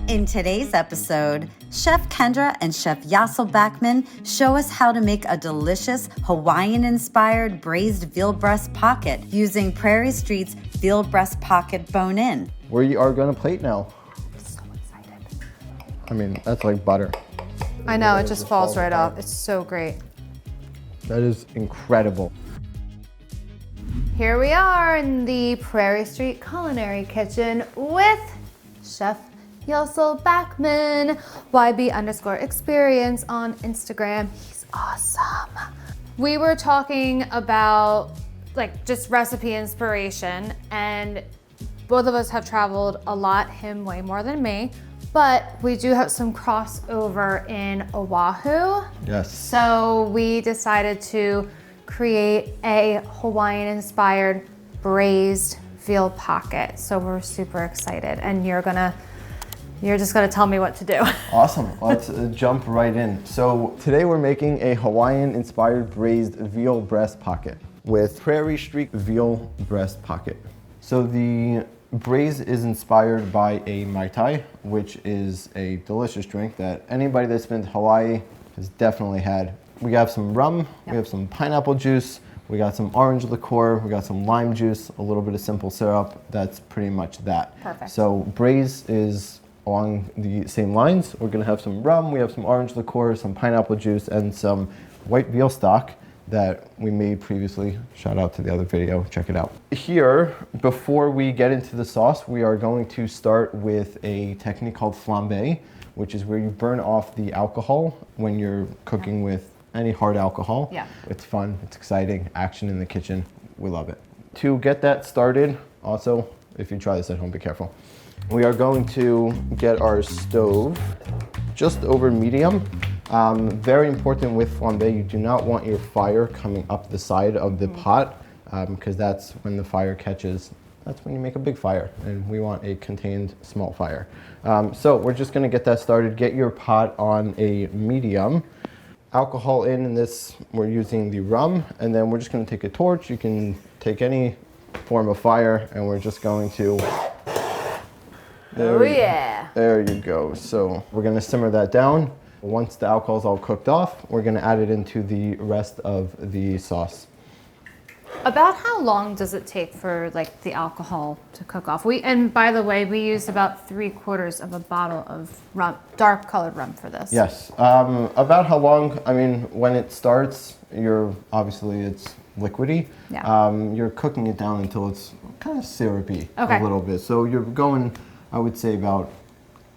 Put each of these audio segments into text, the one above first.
In today's episode, Chef Kendra and Chef Yossel Backman show us how to make a delicious Hawaiian-inspired braised veal breast pocket using Prairie Street's Veal Breast Pocket bone-in. We are going to plate now. I'm so excited. I mean, that's like butter. I know, it just falls right off. It's so great. That is incredible. Here we are in the Prairie Street Culinary kitchen with Chef Yossel Backman, YB_experience on Instagram. He's awesome. We were talking about like just recipe inspiration, and both of us have traveled a lot, him way more than me, but we do have some crossover in Oahu. Yes. So we decided to create a Hawaiian-inspired braised veal pocket. So we're super excited, and you're just gonna tell me what to do. Awesome, let's jump right in. So today we're making a Hawaiian-inspired braised veal breast pocket with Prairie Street Veal Breast Pocket. So the braise is inspired by a Mai Tai, which is a delicious drink that anybody that's been to Hawaii has definitely had. We have some rum, we have some pineapple juice, we got some orange liqueur, we got some lime juice, a little bit of simple syrup. That's pretty much that. Perfect. So braise is along the same lines. We're gonna have some rum, we have some orange liqueur, some pineapple juice, and some white veal stock that we made previously. Shout out to the other video, check it out. Here, before we get into the sauce, we are going to start with a technique called flambe, which is where you burn off the alcohol when you're cooking with any hard alcohol. Yeah. It's fun, it's exciting, action in the kitchen, we love it. To get that started, also, if you try this at home, be careful. We are going to get our stove just over medium. Very important with flambe, you do not want your fire coming up the side of the pot, because that's when the fire catches. That's when you make a big fire, and we want a contained small fire. So we're just gonna get that started. Get your pot on a medium. Alcohol in this, we're using the rum, and then we're just gonna take a torch. You can take any form of fire, and we're just going to, there you go. So we're gonna simmer that down. Once the alcohol's all cooked off, we're gonna add it into the rest of the sauce. About how long does it take for like the alcohol to cook off? And by the way, we used about 3/4 of a bottle of rum, dark colored rum for this. Yes, about how long, I mean, when it starts, obviously it's liquidy. Yeah. You're cooking it down until it's kind of syrupy Okay. a little bit. So you're going, I would say about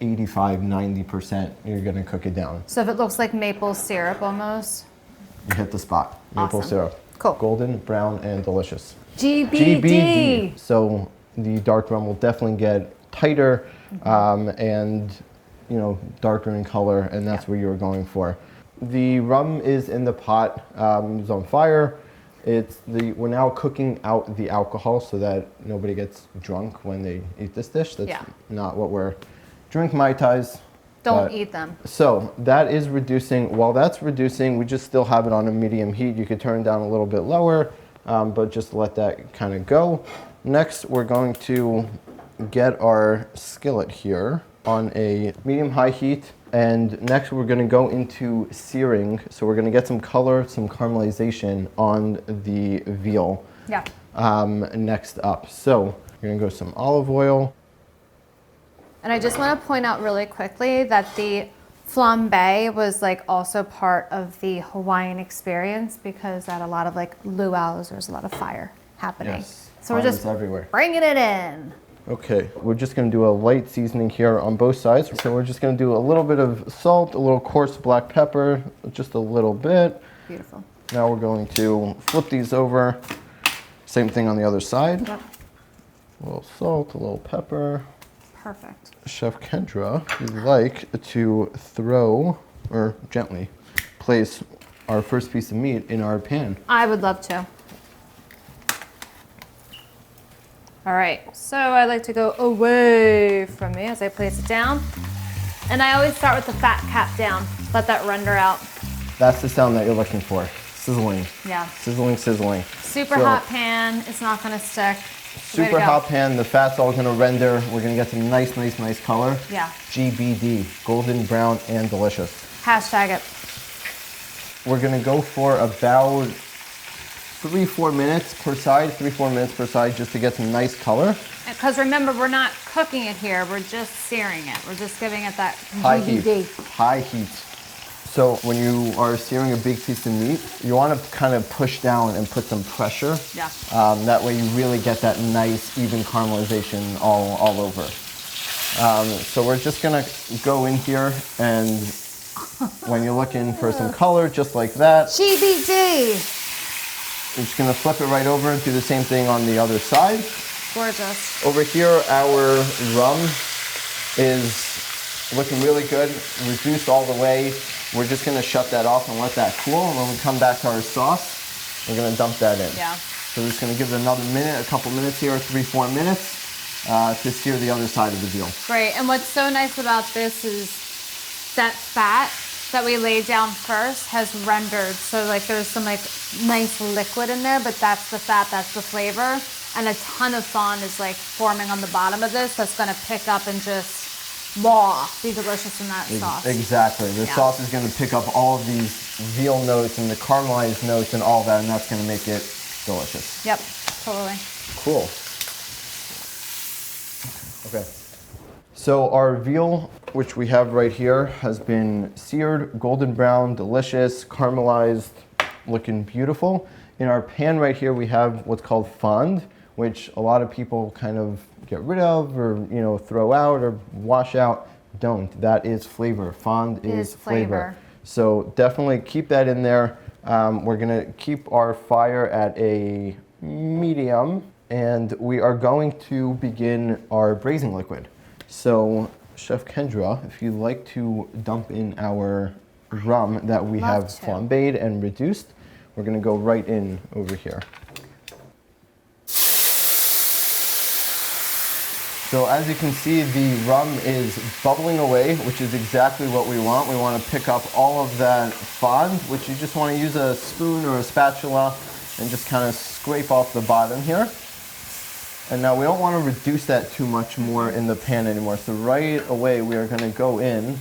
85–90%, you're gonna cook it down. So if it looks like maple syrup almost? You hit the spot, maple Awesome. syrup. Cool. Golden, brown, and delicious. GBD. So the dark rum will definitely get tighter and darker in color, and that's what you were going for. The rum is in the pot, it's on fire. We're now cooking out the alcohol so that nobody gets drunk when they eat this dish. That's not what we're drink Mai Tais. Don't eat them. So that is reducing. While that's reducing, we just still have it on a medium heat. You could turn it down a little bit lower, but just let that kind of go. Next, we're going to get our skillet here on a medium-high heat. And next, we're going to go into searing. So we're going to get some color, some caramelization on the veal. Yeah. Next up. So we're going to go some olive oil. And I just want to point out really quickly that the flambe was like also part of the Hawaiian experience, because at a lot of like luau's there's a lot of fire happening. Yes, so we're just everywhere. Bringing it in. Okay, we're just going to do a light seasoning here on both sides. So we're just going to do a little bit of salt, a little coarse black pepper, just a little bit. Beautiful. Now we're going to flip these over. Same thing on the other side. Yep. A little salt, a little pepper. Perfect. Chef Kendra, we'd like to throw, or gently place our first piece of meat in our pan. I would love to. All right, so I like to go away from me as I place it down. And I always start with the fat cap down. Let that render out. That's the sound that you're looking for. Sizzling. Yeah. Sizzling, sizzling. Super hot pan. It's not gonna stick. Super hot pan, the fat's all gonna render. We're gonna get some nice color. Yeah. GBD, golden brown and delicious. Hashtag it. We're gonna go for about 3-4 minutes per side, 3-4 minutes per side, just to get some nice color. Because remember, we're not cooking it here, we're just searing it. We're just giving it that High GBD. heat, high heat. So when you are searing a big piece of meat, you want to kind of push down and put some pressure. Yeah. That way you really get that nice, even caramelization all over. So we're just gonna go in here, and when you're looking for some color, just like that, GBD. we're just gonna flip it right over and do the same thing on the other side. Gorgeous. Over here, our rum is looking really good, reduced all the way. We're just gonna shut that off and let that cool, and when we come back to our sauce, we're gonna dump that in. Yeah. So we're just gonna give it another minute, a couple minutes here, 3-4 minutes, to sear the other side of the veal. Great, and what's so nice about this is that fat that we laid down first has rendered. So like there's some like nice liquid in there, but that's the fat, that's the flavor. And a ton of fond is like forming on the bottom of this that's gonna pick up and just be delicious in that sauce. Exactly. The sauce is going to pick up all of these veal notes and the caramelized notes and all that, and that's going to make it delicious. Yep, totally. Cool. Okay. So our veal, which we have right here, has been seared, golden brown, delicious, caramelized, looking beautiful. In our pan right here, we have what's called fond, which a lot of people kind of get rid of or throw out or wash out. Don't. That is flavor. Fond is flavor. So definitely keep that in there. We're gonna keep our fire at a medium, and we are going to begin our braising liquid. So Chef Kendra, if you'd like to dump in our rum that we have flambéed and reduced, we're gonna go right in over here. So as you can see, the rum is bubbling away, which is exactly what we want. We want to pick up all of that fond, which you just want to use a spoon or a spatula and just kind of scrape off the bottom here. And now we don't want to reduce that too much more in the pan anymore. So right away, we are going to go in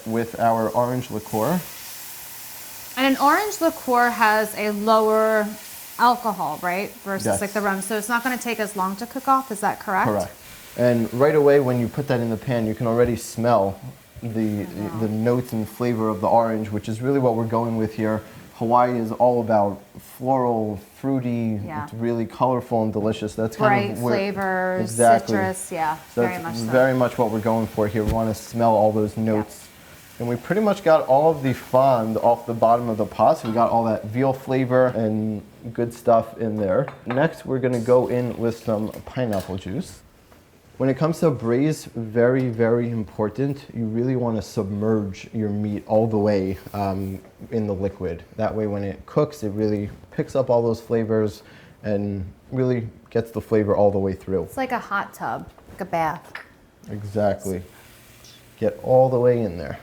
with our orange liqueur. And an orange liqueur has a lower alcohol, right? Versus like the rum. So it's not going to take as long to cook off. Is that correct? Correct. And right away, when you put that in the pan, you can already smell the notes and flavor of the orange, which is really what we're going with here. Hawaii is all about floral, fruity, it's really colorful and delicious. That's kind of where, flavors, citrus, so very much so. Very much what we're going for here. We want to smell all those notes. And we pretty much got all of the fond off the bottom of the pot, so we got all that veal flavor and good stuff in there. Next, we're going to go in with some pineapple juice. When it comes to braise, very, very important. You really want to submerge your meat all the way in the liquid. That way when it cooks, it really picks up all those flavors and really gets the flavor all the way through. It's like a hot tub, like a bath. Exactly. Get all the way in there.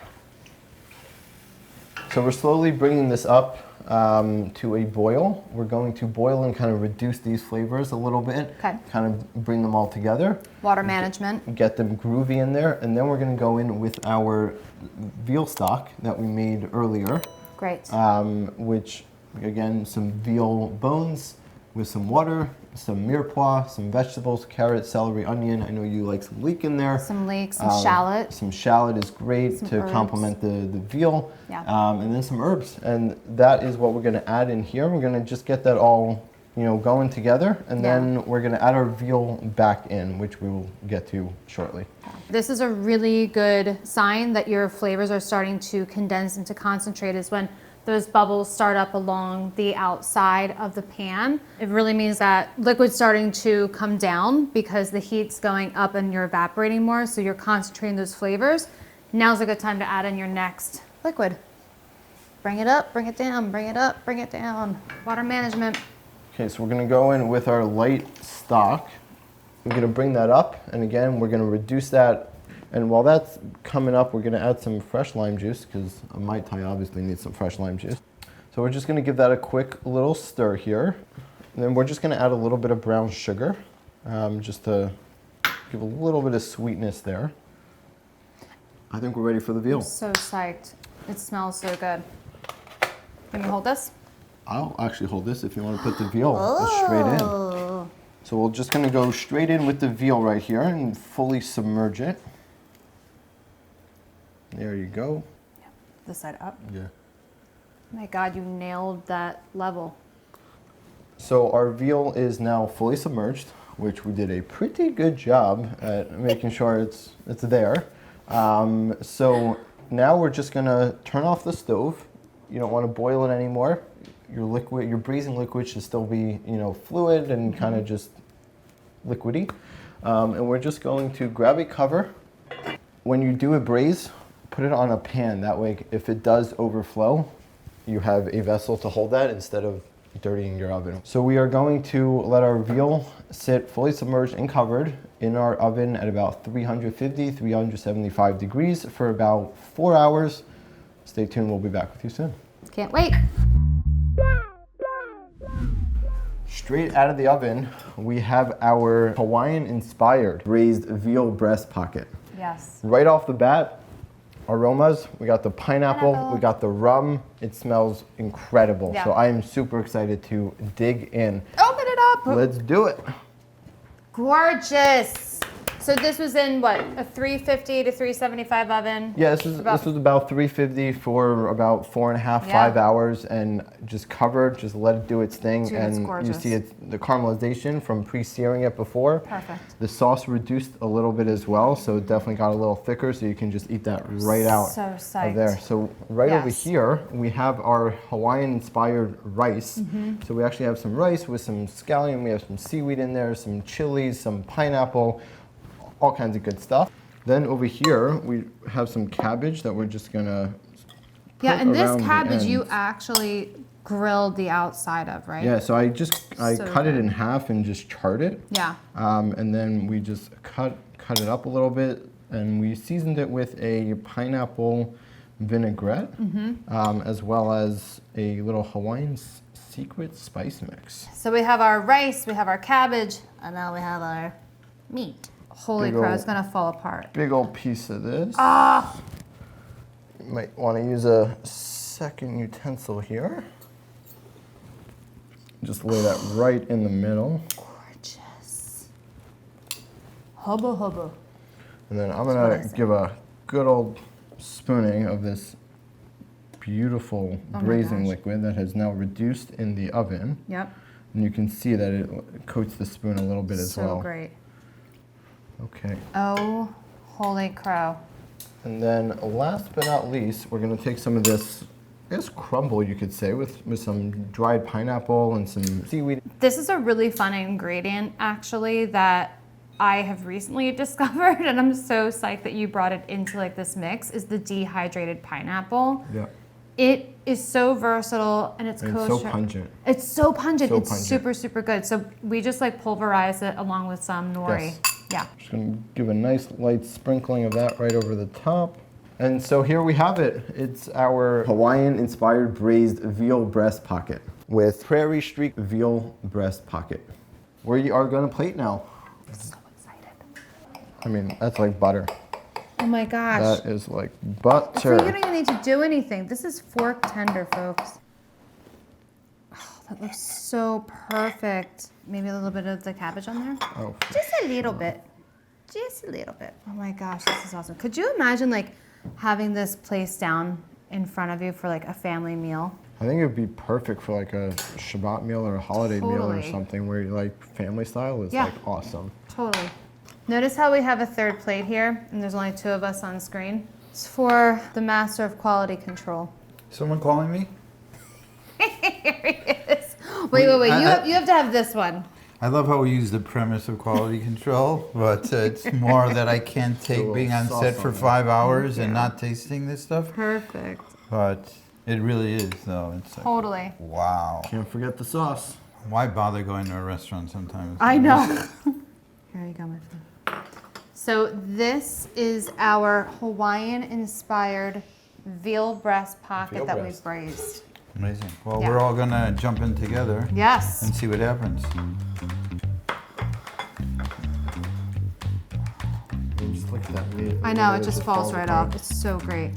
So we're slowly bringing this up to a boil. We're going to boil and kind of reduce these flavors a little bit, kind of bring them all together. Water management. Get them groovy in there, and then we're going to go in with our veal stock that we made earlier. Great. Which, again, some veal bones with some water, some mirepoix, some vegetables, carrot, celery, onion. I know you like some leek in there. Some leek, some shallot. Some shallot is great to complement the veal. Yeah. And then some herbs. And that is what we're going to add in here. We're going to just get that all going together. And then we're going to add our veal back in, which we will get to shortly. This is a really good sign that your flavors are starting to condense and to concentrate is when those bubbles start up along the outside of the pan. It really means that liquid's starting to come down because the heat's going up and you're evaporating more, so you're concentrating those flavors. Now's a good time to add in your next liquid. Bring it up, bring it down, bring it up, bring it down. Water management. Okay, so we're gonna go in with our light stock. We're gonna bring that up, and again, we're gonna reduce that. And while that's coming up, we're gonna add some fresh lime juice, because a Mai Tai obviously needs some fresh lime juice. So we're just gonna give that a quick little stir here. And then we're just gonna add a little bit of brown sugar. just to give a little bit of sweetness there. I think we're ready for the veal. I'm so psyched. It smells so good. Can you hold this? I'll actually hold this if you want to put the veal straight in. So we're just going to go straight in with the veal right here and fully submerge it. There you go. Yep. This side up. Yeah. My God, you nailed that level. So our veal is now fully submerged, which we did a pretty good job at making sure it's there. So now we're just gonna turn off the stove. You don't want to boil it anymore. Your braising liquid should still be, fluid and kind of just liquidy. And we're just going to grab a cover. When you do a braise, put it on a pan. That way, if it does overflow, you have a vessel to hold that instead of dirtying your oven. So we are going to let our veal sit fully submerged and covered in our oven at about 350, 375 degrees for about 4 hours. Stay tuned, we'll be back with you soon. Can't wait. Straight out of the oven, we have our Hawaiian-inspired braised veal breast pocket. Yes. Right off the bat, aromas, we got the pineapple, we got the rum. It smells incredible. Yeah. So I am super excited to dig in. Open it up. Let's do it. Gorgeous. So this was in what, a 350 to 375 oven? Yeah, this was about 350 for about 4.5, 5 hours, and just covered, just let it do its thing. Dude, and it's gorgeous. you see the caramelization from pre-searing it before. Perfect. The sauce reduced a little bit as well, so it definitely got a little thicker, so you can just eat that right out So psyched. of there. So right over here, we have our Hawaiian-inspired rice. So we actually have some rice with some scallion, we have some seaweed in there, some chilies, some pineapple, all kinds of good stuff. Then over here, we have some cabbage that we're just gonna Yeah, and this around the cabbage you ends. actually grilled the outside of, right? Yeah, so I So cut it good. in half and just charred it. Yeah. And then we just cut it up a little bit, and we seasoned it with a pineapple vinaigrette, as well as a little Hawaiian secret spice mix. So we have our rice, we have our cabbage, and now we have our meat. Holy Big crap, ol' it's gonna fall apart. Big old piece of this. Ah! You might want to use a second utensil here. Just lay that right in the middle. Gorgeous. Hubba hubba. And then I'm That's what I gonna say. give a good old spooning of this beautiful Oh my braising gosh. liquid that has now reduced in the oven. Yep. And you can see that it coats the spoon a little bit as well. So great. Okay. Oh, holy crow. And then last but not least, we're gonna take some of this, I guess crumble you could say, with some dried pineapple and some seaweed. This is a really fun ingredient actually that I have recently discovered, and I'm so psyched that you brought it into like this mix, is the dehydrated pineapple. Yeah. It is so versatile and it's And kosher. it's so pungent. It's so pungent. So It's pungent. super, super good. So we just like pulverize it along with some nori. Yes. Yeah. Just gonna give a nice light sprinkling of that right over the top. And so here we have it. It's our Hawaiian-inspired braised veal breast pocket with Prairie Street Veal Breast Pocket. We are gonna plate now. I'm so excited. I mean, that's like butter. Oh my gosh. That is like So you butter. don't even need to do anything. This is fork tender, folks. Oh, that looks so perfect. Maybe a little bit of the cabbage on there. Oh, Just a little bit. Just a little bit. Oh my gosh, this is awesome. Could you imagine like having this placed down in front of you for like a family meal? I think it would be perfect for like a Shabbat meal or a holiday meal or Totally. something where you like family style is Yeah. like awesome. Totally. Notice how we have a third plate here and there's only 2 of us on screen? It's for the master of quality control. Someone calling me? Here he is. Wait. You have to have this one. I love how we use the premise of quality control, but it's more that I can't take little being on sauce set on for there. 5 hours and not tasting this stuff. Perfect. But it really is, though. It's like, Totally. wow. Can't forget the sauce. Why bother going to a restaurant sometimes? I know. Here you go, my friend. So this is our Hawaiian-inspired veal breast pocket Veal that breast. we've braised. Amazing. Well, Yeah. we're all going to jump in together Yes. and see what happens. Look at that meat. I know, it It's just falls falling right apart. off. It's so great.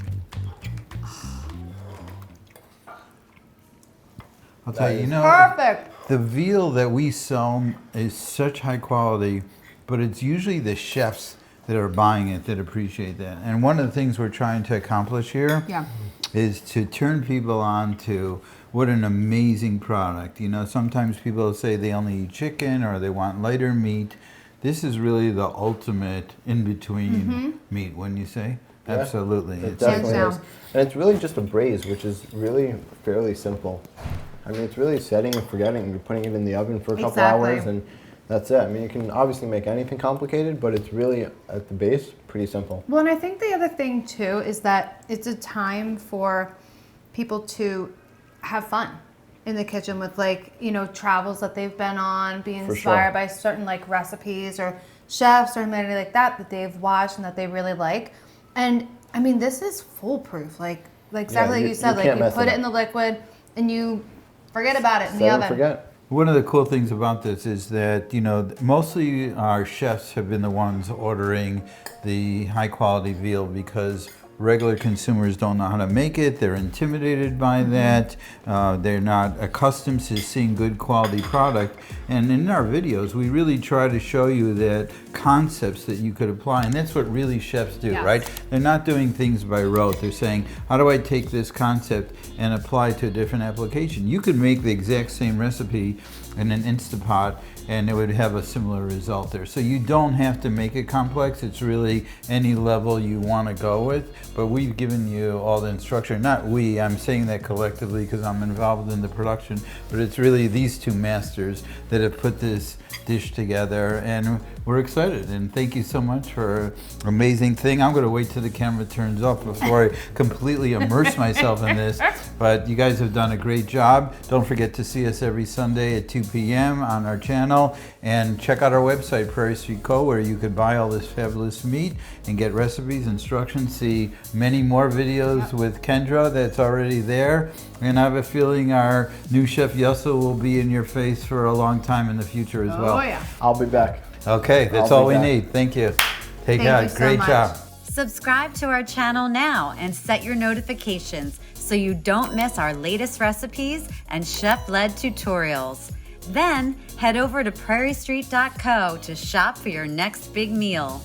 I'll tell you, you know, Perfect. the veal that we sell is such high quality, but it's usually the chefs that are buying it that appreciate that. And one of the things we're trying to accomplish here Yeah. is to turn people on to what an amazing product. You know, sometimes people say they only eat chicken or they want lighter meat. This is really the ultimate in-between meat, wouldn't you say? Yeah, Absolutely. It It's- definitely Hands is. down. And it's really just a braise, which is really fairly simple. I mean, it's really setting and forgetting. You're putting it in the oven for a couple Exactly. hours, and that's it. I mean, you can obviously make anything complicated, but it's really, at the base, pretty simple. Well, and I think the other thing too is that it's a time for people to have fun in the kitchen with, like, you know, travels that they've been on, be For inspired sure. by certain like recipes or chefs or anything like that they've watched and that they really like. And I mean, this is foolproof. Like exactly like you said, like can't you mess put it it in the liquid and you forget about it in the Set and oven. forget. One of the cool things about this is that, you know, mostly our chefs have been the ones ordering the high quality veal because regular consumers don't know how to make it. They're intimidated by that. They're not accustomed to seeing good quality product. And in our videos, we really try to show you that concepts that you could apply. And that's what really chefs do, Yes. right? They're not doing things by rote. They're saying, how do I take this concept and apply it to a different application? You could make the exact same recipe in an Instapot and it would have a similar result there. So you don't have to make it complex. It's really any level you want to go with. But we've given you all the instruction. Not we, I'm saying that collectively because I'm involved in the production, but it's really these two masters that have put this dish together, and we're excited. And thank you so much for an amazing thing. I'm going to wait till the camera turns off before I completely immerse myself in this. But you guys have done a great job. Don't forget to see us every Sunday at 2 p.m. on our channel, and check out our website, Prairie Street Co, where you could buy all this fabulous meat and get recipes, instructions, see many more videos with Kendra that's already there. And I have a feeling our new chef Yossel will be in your face for a long time in the future as well. Oh yeah. I'll be back. Okay, that's I'll all be we back. need. Thank you. Take Thank care. you so Great much. job. Subscribe to our channel now and set your notifications so you don't miss our latest recipes and chef-led tutorials. Then head over to prairiestreet.co to shop for your next big meal.